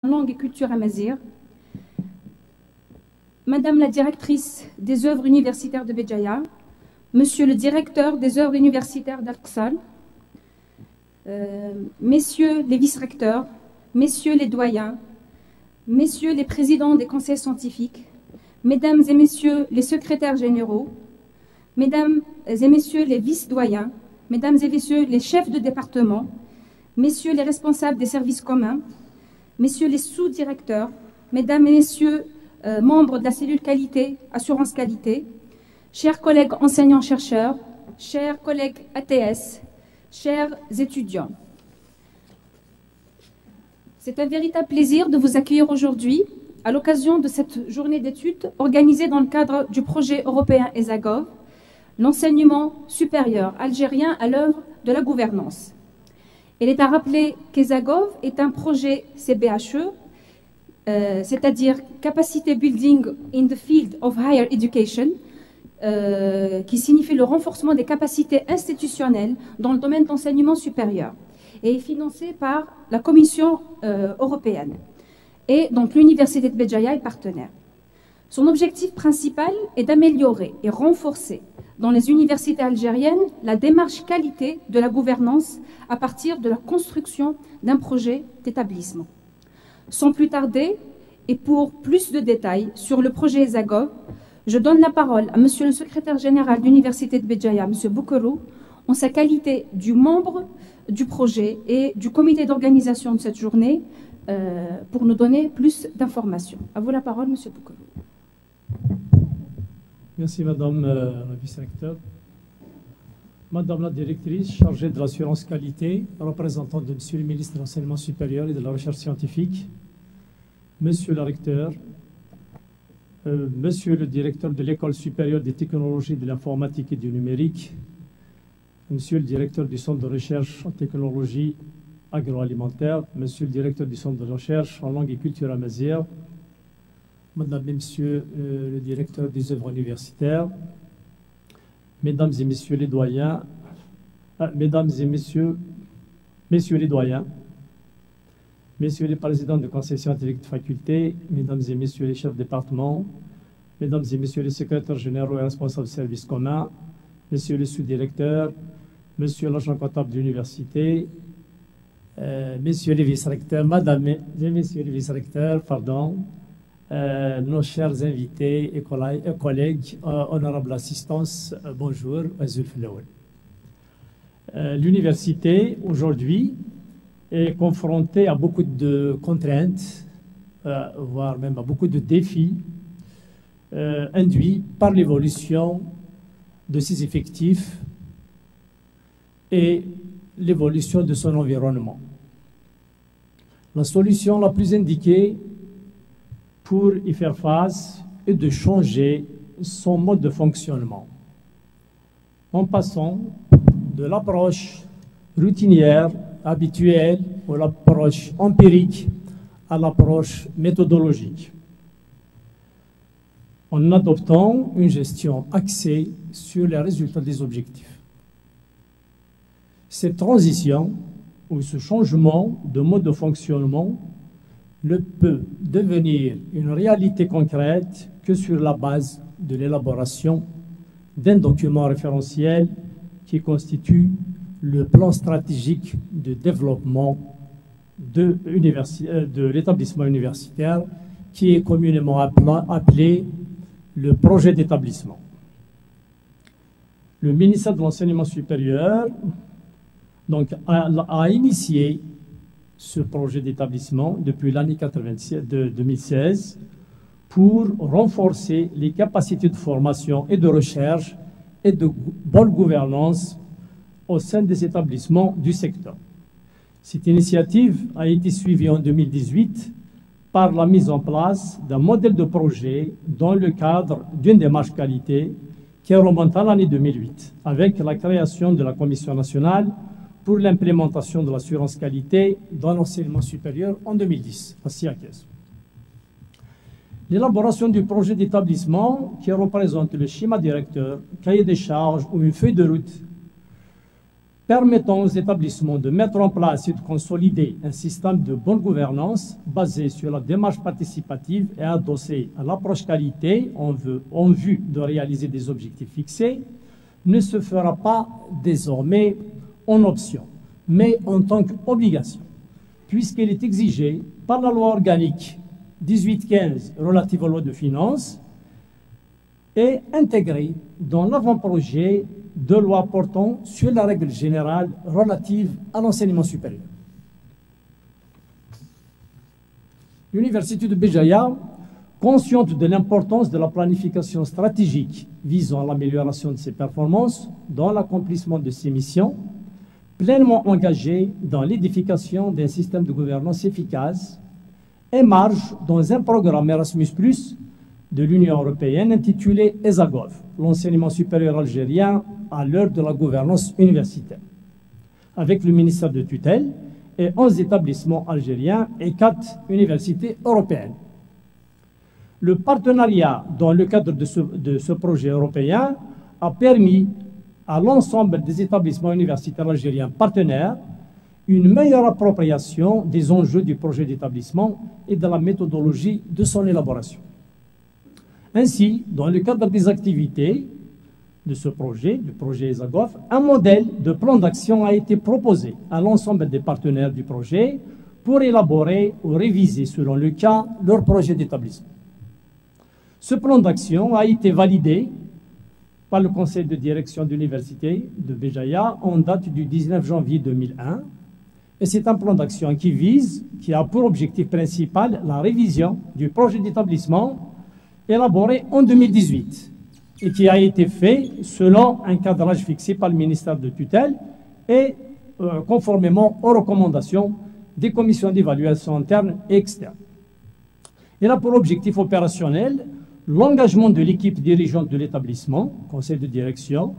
langue et culture amazigh, Madame la directrice des œuvres universitaires de Béjaïa, Monsieur le directeur des œuvres universitaires d'Al-Qsal, Messieurs les vice-recteurs, Messieurs les doyens, Messieurs les présidents des conseils scientifiques, Mesdames et Messieurs les secrétaires généraux, Mesdames et Messieurs les vice-doyens, Mesdames et Messieurs les chefs de département, Messieurs les responsables des services communs, Messieurs les sous-directeurs, Mesdames et Messieurs membres de la cellule qualité, assurance qualité, chers collègues enseignants-chercheurs, chers collègues ATS, chers étudiants. C'est un véritable plaisir de vous accueillir aujourd'hui à l'occasion de cette journée d'études organisée dans le cadre du projet européen ESAGOV, l'enseignement supérieur algérien à l'œuvre de la gouvernance. Il est à rappeler qu'ESAGOV est un projet CBHE, c'est-à-dire Capacity Building in the Field of Higher Education, qui signifie le renforcement des capacités institutionnelles dans le domaine d'enseignement supérieur, et est financé par la Commission européenne. Et donc l'Université de Béjaïa est partenaire. Son objectif principal est d'améliorer et renforcer dans les universités algériennes la démarche qualité de la gouvernance à partir de la construction d'un projet d'établissement. Sans plus tarder, et pour plus de détails sur le projet ESAGOV, je donne la parole à Monsieur le secrétaire général de l'Université de Béjaïa, Monsieur Boukourou, en sa qualité du membre du projet et du comité d'organisation de cette journée, pour nous donner plus d'informations. À vous la parole, Monsieur Boukourou. Merci, Madame la vice-recteur. Madame la directrice chargée de l'assurance qualité, représentante de Monsieur le ministre de l'Enseignement supérieur et de la recherche scientifique, Monsieur le recteur, Monsieur le directeur de l'École supérieure des technologies de l'informatique et du numérique, Monsieur le directeur du centre de recherche en technologie agroalimentaire, Monsieur le directeur du centre de recherche en langue et culture amazigh, Madame et Monsieur le directeur des œuvres universitaires, Mesdames et Messieurs les doyens, Mesdames et Messieurs les doyens, Messieurs les présidents du conseil scientifique de faculté, Mesdames et Messieurs les chefs de département, Mesdames et Messieurs les secrétaires généraux et responsables de services communs, Messieurs les sous-directeurs, Monsieur l'agent comptable de l'université, Messieurs les vice-recteurs, Madame et Messieurs les vice-recteurs, pardon, nos chers invités et collègues, honorable assistance, bonjour, l'université aujourd'hui est confrontée à beaucoup de contraintes, voire même à beaucoup de défis induits par l'évolution de ses effectifs et l'évolution de son environnement. La solution la plus indiquée pour y faire face est de changer son mode de fonctionnement en passant de l'approche routinière, habituelle, ou l'approche empirique à l'approche méthodologique, en adoptant une gestion axée sur les résultats des objectifs. Cette transition ou ce changement de mode de fonctionnement ne peut devenir une réalité concrète que sur la base de l'élaboration d'un document référentiel qui constitue le plan stratégique de développement de l'établissement universitaire, qui est communément appelé le projet d'établissement. Le ministère de l'Enseignement supérieur donc, a initié ce projet d'établissement depuis l'année 2016 pour renforcer les capacités de formation et de recherche et de bonne gouvernance au sein des établissements du secteur. Cette initiative a été suivie en 2018 par la mise en place d'un modèle de projet dans le cadre d'une démarche qualité qui remonte à l'année 2008, avec la création de la Commission nationale pour l'implémentation de l'assurance qualité dans l'enseignement supérieur en 2010, à SIACES. L'élaboration du projet d'établissement qui représente le schéma directeur, cahier des charges ou une feuille de route permettant aux établissements de mettre en place et de consolider un système de bonne gouvernance basé sur la démarche participative et adossé à l'approche qualité en vue de réaliser des objectifs fixés, ne se fera pas désormais en option, mais en tant qu'obligation, puisqu'elle est exigée par la loi organique 1815 relative aux lois de finances et intégrée dans l'avant-projet de loi portant sur la règle générale relative à l'enseignement supérieur. L'Université de Béjaïa, consciente de l'importance de la planification stratégique visant à l'amélioration de ses performances dans l'accomplissement de ses missions, pleinement engagée dans l'édification d'un système de gouvernance efficace, émarge dans un programme Erasmus+, de l'Union européenne intitulé ESAGOV, l'enseignement supérieur algérien à l'heure de la gouvernance universitaire, avec le ministère de tutelle et 11 établissements algériens et 4 universités européennes. Le partenariat dans le cadre de ce projet européen a permis à l'ensemble des établissements universitaires algériens partenaires une meilleure appropriation des enjeux du projet d'établissement et de la méthodologie de son élaboration. Ainsi, dans le cadre des activités de ce projet, du projet ESAGOV, un modèle de plan d'action a été proposé à l'ensemble des partenaires du projet pour élaborer ou réviser, selon le cas, leur projet d'établissement. Ce plan d'action a été validé par le conseil de direction de l'université de Béjaïa en date du 19 janvier 2001. Et c'est un plan d'action qui a pour objectif principal la révision du projet d'établissement élaboré en 2018 et qui a été fait selon un cadrage fixé par le ministère de tutelle et conformément aux recommandations des commissions d'évaluation interne et externe. Il a pour objectif opérationnel l'engagement de l'équipe dirigeante de l'établissement, conseil de direction,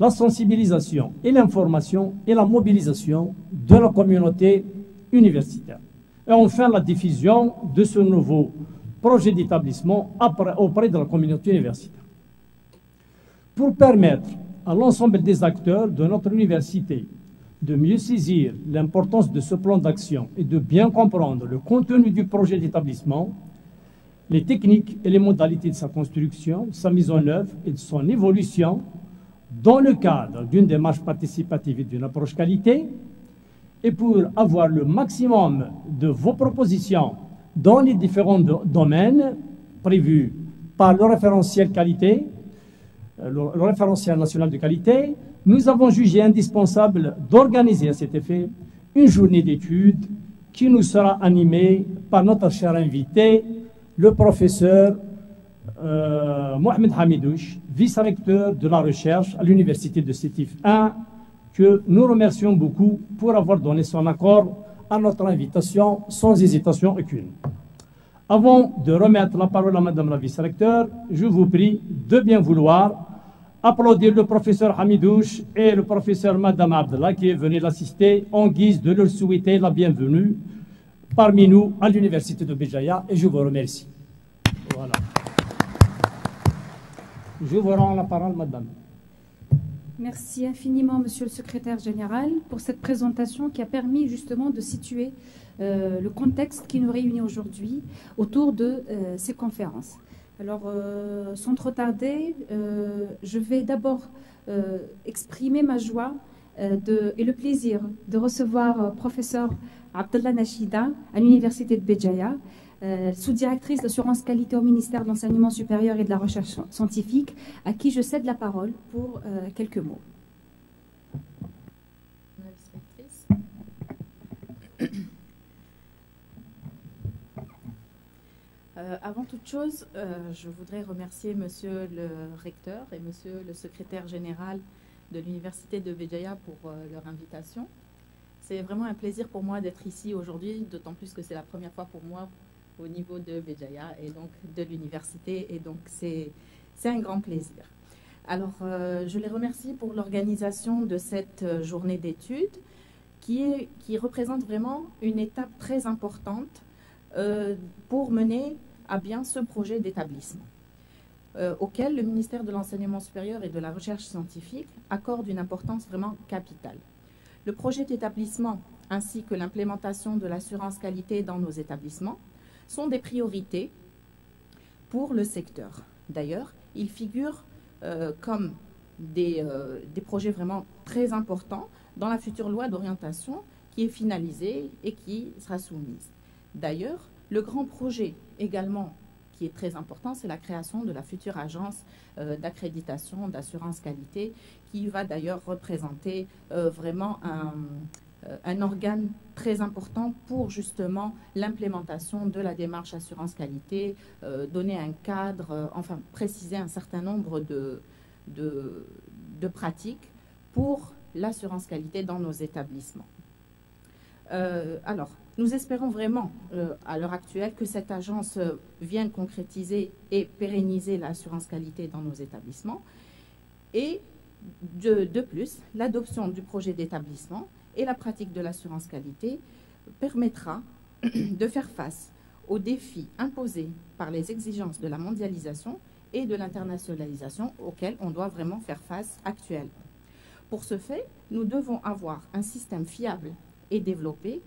la sensibilisation et l'information et la mobilisation de la communauté universitaire. Et enfin, la diffusion de ce nouveau projet d'établissement auprès de la communauté universitaire. Pour permettre à l'ensemble des acteurs de notre université de mieux saisir l'importance de ce plan d'action et de bien comprendre le contenu du projet d'établissement, les techniques et les modalités de sa construction, de sa mise en œuvre et de son évolution dans le cadre d'une démarche participative et d'une approche qualité, et pour avoir le maximum de vos propositions dans les différents domaines prévus par le référentiel qualité, le référentiel national de qualité, nous avons jugé indispensable d'organiser à cet effet une journée d'études qui nous sera animée par notre cher invité, le professeur Mohamed Hamidouche, vice-recteur de la recherche à l'université de Sétif 1, que nous remercions beaucoup pour avoir donné son accord à notre invitation sans hésitation aucune. Avant de remettre la parole à Madame la vice-recteur, je vous prie de bien vouloir applaudir le professeur Hamidouche et le professeur Madame Abdallah qui est venu l'assister en guise de leur souhaiter la bienvenue parmi nous à l'université de Béjaïa, et je vous remercie. Voilà. Je vous rends la parole, Madame. Merci infiniment, Monsieur le Secrétaire Général, pour cette présentation qui a permis justement de situer le contexte qui nous réunit aujourd'hui autour de ces conférences. Alors, sans trop tarder, je vais d'abord exprimer ma joie et le plaisir de recevoir professeur Abdallah Nachida à l'Université de Béjaïa, sous-directrice d'assurance qualité au ministère de l'Enseignement supérieur et de la Recherche scientifique, à qui je cède la parole pour quelques mots. Avant toute chose, je voudrais remercier Monsieur le recteur et Monsieur le secrétaire général de l'Université de Béjaïa pour leur invitation. C'est vraiment un plaisir pour moi d'être ici aujourd'hui, d'autant plus que c'est la première fois pour moi au niveau de Béjaïa et donc de l'université, et donc c'est un grand plaisir. Alors, je les remercie pour l'organisation de cette journée d'études qui représente vraiment une étape très importante pour mener à bien ce projet d'établissement auquel le ministère de l'Enseignement supérieur et de la Recherche scientifique accorde une importance vraiment capitale. Le projet d'établissement ainsi que l'implémentation de l'assurance qualité dans nos établissements sont des priorités pour le secteur. D'ailleurs, ils figurent comme des projets vraiment très importants dans la future loi d'orientation qui est finalisée et qui sera soumise. D'ailleurs, le grand projet également qui est très important, c'est la création de la future agence d'accréditation d'assurance qualité qui va d'ailleurs représenter vraiment un organe très important pour justement l'implémentation de la démarche assurance qualité, donner un cadre, enfin préciser un certain nombre de pratiques pour l'assurance qualité dans nos établissements. Alors, nous espérons vraiment, à l'heure actuelle, que cette agence vienne concrétiser et pérenniser l'assurance qualité dans nos établissements. Et de plus, l'adoption du projet d'établissement et la pratique de l'assurance qualité permettra de faire face aux défis imposés par les exigences de la mondialisation et de l'internationalisation auxquels on doit vraiment faire face actuellement. Pour ce fait, nous devons avoir un système fiable et développés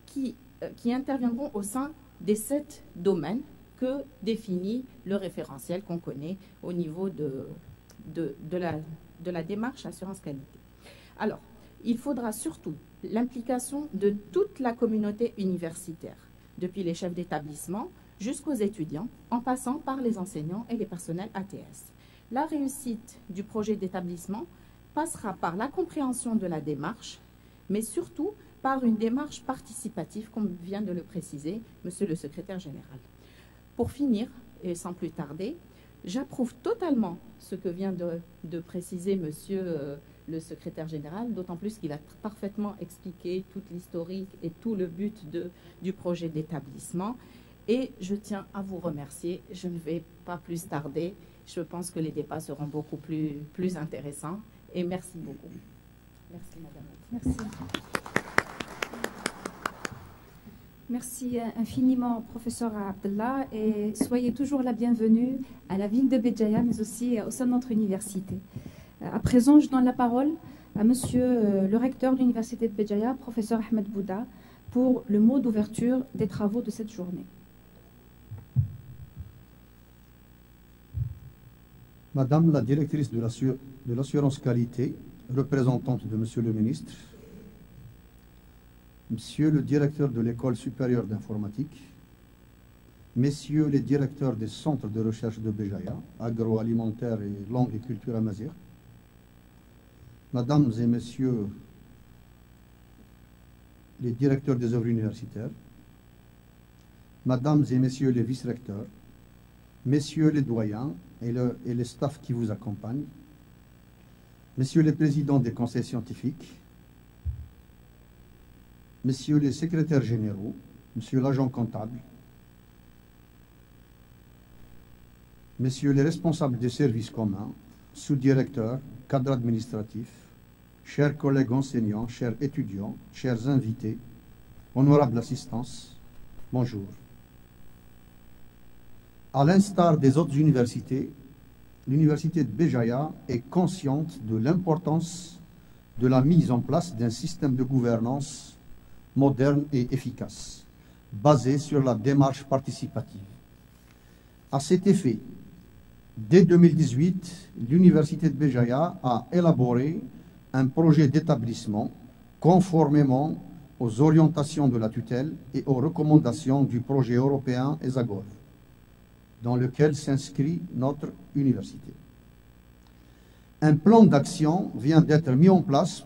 qui interviendront au sein des 7 domaines que définit le référentiel qu'on connaît au niveau de la démarche assurance qualité. Alors, il faudra surtout l'implication de toute la communauté universitaire, depuis les chefs d'établissement jusqu'aux étudiants, en passant par les enseignants et les personnels ATS. La réussite du projet d'établissement passera par la compréhension de la démarche, mais surtout par une démarche participative, comme vient de le préciser Monsieur le Secrétaire Général. Pour finir, et sans plus tarder, j'approuve totalement ce que vient de préciser Monsieur le Secrétaire Général, d'autant plus qu'il a parfaitement expliqué toute l'historique et tout le but du projet d'établissement. Et je tiens à vous remercier. Je ne vais pas plus tarder. Je pense que les débats seront beaucoup plus intéressants. Et merci beaucoup. Merci, Madame. Merci. Merci infiniment, professeur Abdallah, et soyez toujours la bienvenue à la ville de Béjaïa, mais aussi au sein de notre université. À présent, je donne la parole à monsieur le recteur de l'université de Béjaïa, professeur Ahmed Bouda, pour le mot d'ouverture des travaux de cette journée. Madame la directrice de l'assurance qualité, représentante de monsieur le ministre, Monsieur le directeur de l'École supérieure d'informatique, Messieurs les directeurs des centres de recherche de Béjaïa, agroalimentaire et langue et culture amazigh, Mesdames et Messieurs les directeurs des œuvres universitaires, Mesdames et Messieurs les vice-recteurs, Messieurs les doyens et les staffs qui vous accompagnent, Messieurs les présidents des conseils scientifiques, Messieurs les secrétaires généraux, Monsieur l'agent comptable, Messieurs les responsables des services communs, sous-directeurs, cadres administratifs, chers collègues enseignants, chers étudiants, chers invités, honorable assistance, bonjour. À l'instar des autres universités, l'université de Béjaïa est consciente de l'importance de la mise en place d'un système de gouvernance moderne et efficace, basé sur la démarche participative. À cet effet, dès 2018, l'université de Béjaïa a élaboré un projet d'établissement conformément aux orientations de la tutelle et aux recommandations du projet européen ESAGOV, dans lequel s'inscrit notre université. Un plan d'action vient d'être mis en place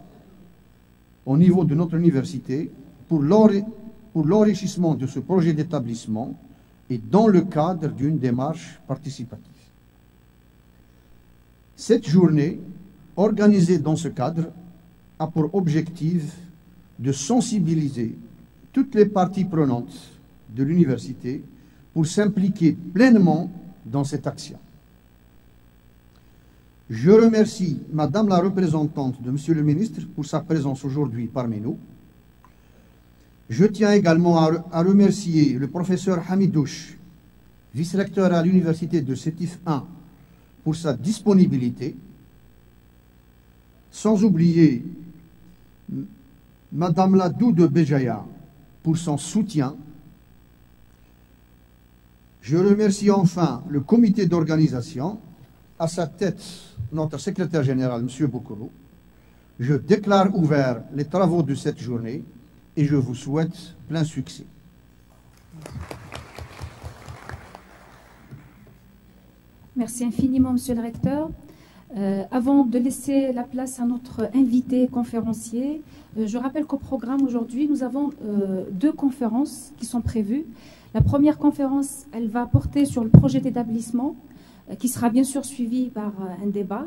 au niveau de notre université pour l'enrichissement de ce projet d'établissement et dans le cadre d'une démarche participative. Cette journée, organisée dans ce cadre, a pour objectif de sensibiliser toutes les parties prenantes de l'université pour s'impliquer pleinement dans cette action. Je remercie Madame la représentante de Monsieur le ministre pour sa présence aujourd'hui parmi nous. Je tiens également à remercier le professeur Hamidouche, vice-recteur à l'université de Sétif 1, pour sa disponibilité, sans oublier Madame Ladou de Béjaïa pour son soutien. Je remercie enfin le comité d'organisation, à sa tête notre secrétaire général, M. Boukourou. Je déclare ouverts les travaux de cette journée et je vous souhaite plein succès. Merci infiniment, Monsieur le Recteur. Avant de laisser la place à notre invité conférencier, je rappelle qu'au programme aujourd'hui, nous avons deux conférences qui sont prévues. La première conférence, elle va porter sur le projet d'établissement, qui sera bien sûr suivie par un débat.